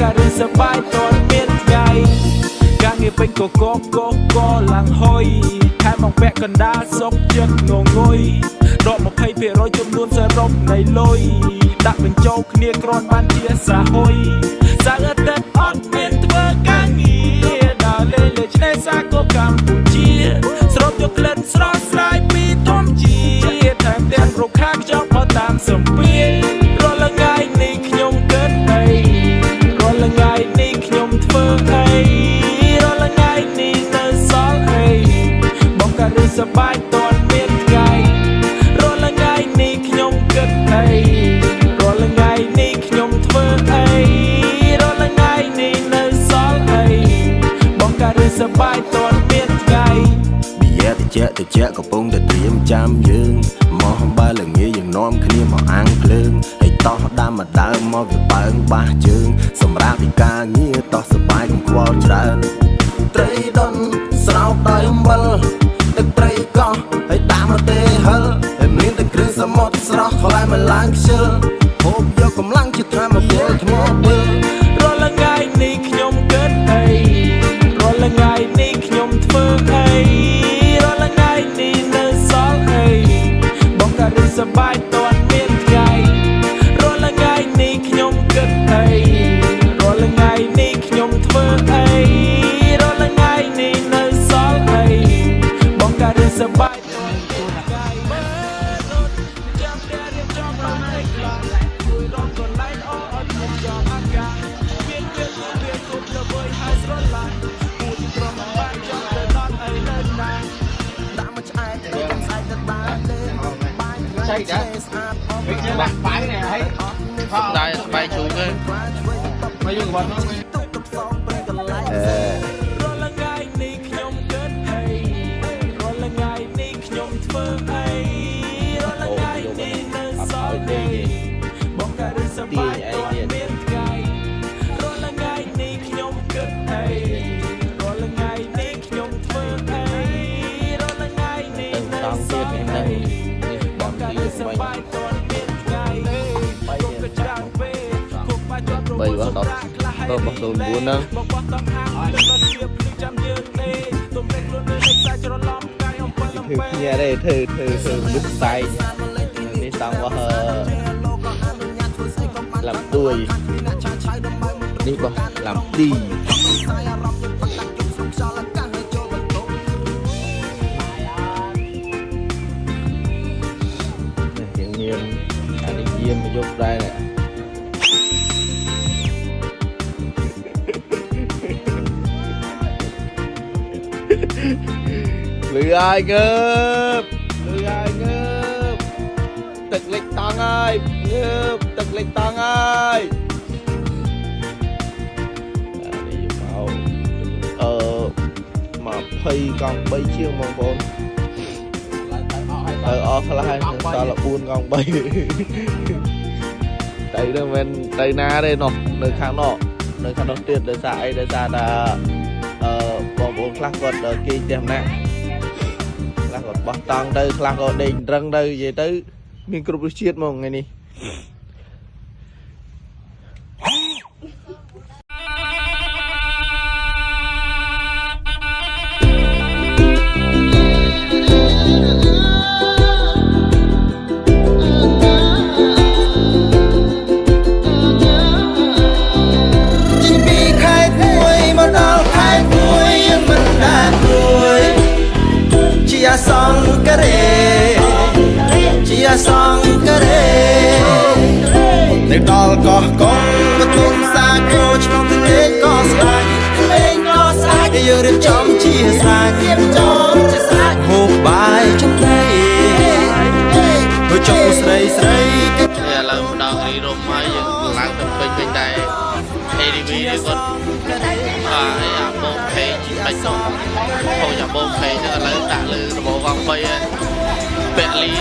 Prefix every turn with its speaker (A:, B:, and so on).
A: ការរឿងសប្បាយតនមានថ្ងៃការងារពេញកកឡើងហុយខែមកពាក់កណ្ដាលសុកចិត្តងងុយដក 20% ចំនួនសរុបនៃលុយដាក់បញ្ចូលគ្នាគ្រាន់បានជាសហុយសៅរ៍អាទិត្យអត់មានធ្វើការងារដើរលេងលើឆ្នេរសាគរកម្ពុជាស្រោបយកក្លិនស្រស់ស្រាយពីធម្មជាតិថែមទាំងរុក្ខាខ្យល់បតាមសំពាយរាល់ថ្ងៃនេះខ្ញុំគិតអីរាល់ថ្ងៃនេះខ្ញុំធ្វើអីរាល់ថ្ងៃនេះនៅសល់អីបងក៏រឿងសប្បាយតនមានថ្ងៃរាល់ថ្ងៃនេះខ្ញុំគិតអីរាល់ថ្ងៃនេះខ្ញុំធ្វើអីរាល់ថ្ងៃនេះនៅសល់អីបងក៏រឿងសប្បាយតនមានថ្ងៃបៀតិចកំពុងតែត្រៀមចាំយើងមកបើល្ងាយើងនាំគ្នាមកអាំងភ្លើងហើយតោះដាំមកដើមមកវាបើងបាសជើងសម្រាប់ពីការងារតោះសប្បាយកុំខ្វល់ច្រើនត្រីដុនស្រោបដោយអំបិលទឹកត្រីកោះហើយដាក់មកទេហិលហើយមានតែគ្រឿងសមុទ្រស្រស់ខ្លែមកឡើងខ្ជិលហូបយកកម្លាំងជាធម្មពលថ្មពលរាល់ថ្ងៃនេះខ្ញុំគិតអីរាល់ថ្ងៃនេះខ្ញុំធ្វើអីរាល់ថ្ងៃនេះនៅសល់អីបងក៏រឿងសប្បាយតនមានថ្ងៃរាល់ថ្ងៃនេះខ្ញុំគិតអីរាល់ថ្ងៃនេះខ្ញុំធ្វើអីរាល់ថ្ងៃនេះនៅសល់អីបងក៏រឿងសប្បាយតនមានថ្ងៃមើលរត់ចាំតែរៀបចំបានឲ្យខ្លាំងជួយរកកន្លែងអត់មានចំអាកាសមានគ្រប់ទៅហើយស្រឡាញ់ពូជត្រង់បានចាំទៅដល់អីនៅណាដាក់មកឆ្អែតទៅកំសាយទៅដើរទេបាយឆៃដែរវិញបាក់បាយនេះហើយដែរស្បែកជូរទេមកយើងបាត់នោះរាល់ថ្ងៃនេះខ្ញុំគិតអីរាល់ថ្ងៃនេះខ្ញុំធ្វើអីរាល់ថ្ងៃនេះនៅសល់អីបងក៏រឿងសប្បាយតនមានថ្ងៃរាល់ថ្ងៃនេះខ្ញុំគិតអីរាល់ថ្ងៃនេះខ្ញុំធ្វើអីរាល់ថ្ងៃនេះនៅសល់អីបងក៏រឿងសប្បាយតនមានថ្ងៃគុំក៏ច្រើនពេកគុំបាច់ជាប់រវល់សម្រាប់ខ្លះហើយបងប្អូនហ្នឹងបងបោះតង់ហាងទៅដល់ស្ទាបនឹងចាំយើងទេទុំលេខខ្លួននៅខ្សែច្រឡំកាយអំពិលអំពែញ៉ាទេធ្វើមុខស្បែកនេះសងបោះឡាំទួយនេះបោះឡាំទីយើងមានអានេះយាមមកយកដែរលឺហើយងើបទឹកលិចតង់ហើយងើបទឹកលិចតង់ហើយនេះមក20កង់3ជាងបងប្អូនអស់ខ្លះហើយសល់4កង់3ទៅនឹងមិនទៅណាទេនោះនៅខាងនោះទៀតដោយសារអីដោយសារតែបងប្អូនខ្លះគាត់គេផ្ទះម្នាក់ខ្លះគាត់បោះតង់ទៅខ្លះក៏ដេករឹងទៅនិយាយទៅមានគ្រប់រសជាតិហ្មងថ្ងៃនេះសង្កេរជាសង្កេរនៅដល់កោះកុងបទុមសាគរឆ្លងទន្លេក៏ស្អាតយើងរៀបចំជាស្រេចហូបបាយចំណៃទៅចុះស្រីគេឥឡូវម្ដងរីរំហើយយើងឡើងទៅពេញតែ ADV នេះគាត់អាបូកពេកបាច់ទៅហូចអាបូកពេកហ្នឹងឥឡូវដាក់លើរបបកង់3ពាក់លី